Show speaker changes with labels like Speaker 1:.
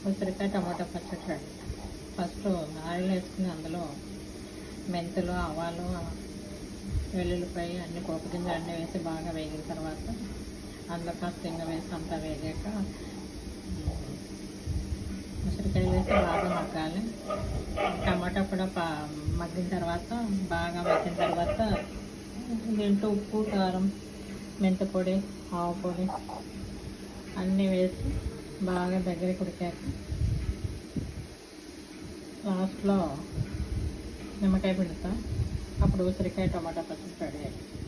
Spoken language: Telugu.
Speaker 1: ఉసిరికాయ టమాటా పచ్చడి రెడీ. ఫస్ట్ ఆయిల్ వేసుకుని అందులో మెంతులు, ఆవాలు, వెల్లుల్లిపాయ అన్ని పోపు గింజలు అన్నీ వేసి బాగా వేగిన తర్వాత అందులో కాస్త ఇంగ వేసి అంతా వేగాక ఉసిరికాయలు వేసి బాగా మగ్గాలి. టమాటా కూడా మగ్గిన తర్వాత బాగా మగ్గిన తర్వాత దీంట్లో ఉప్పు, కారం, మెంతి పొడి, ఆవు పొడి అన్నీ వేసి బాగా దగ్గరికి ఉడికాక లాస్ట్లో నిమ్మకాయ పిండుతా. అప్పుడు ఉసిరికాయ టమాటా పచ్చడి రెడీ అయ్యింది.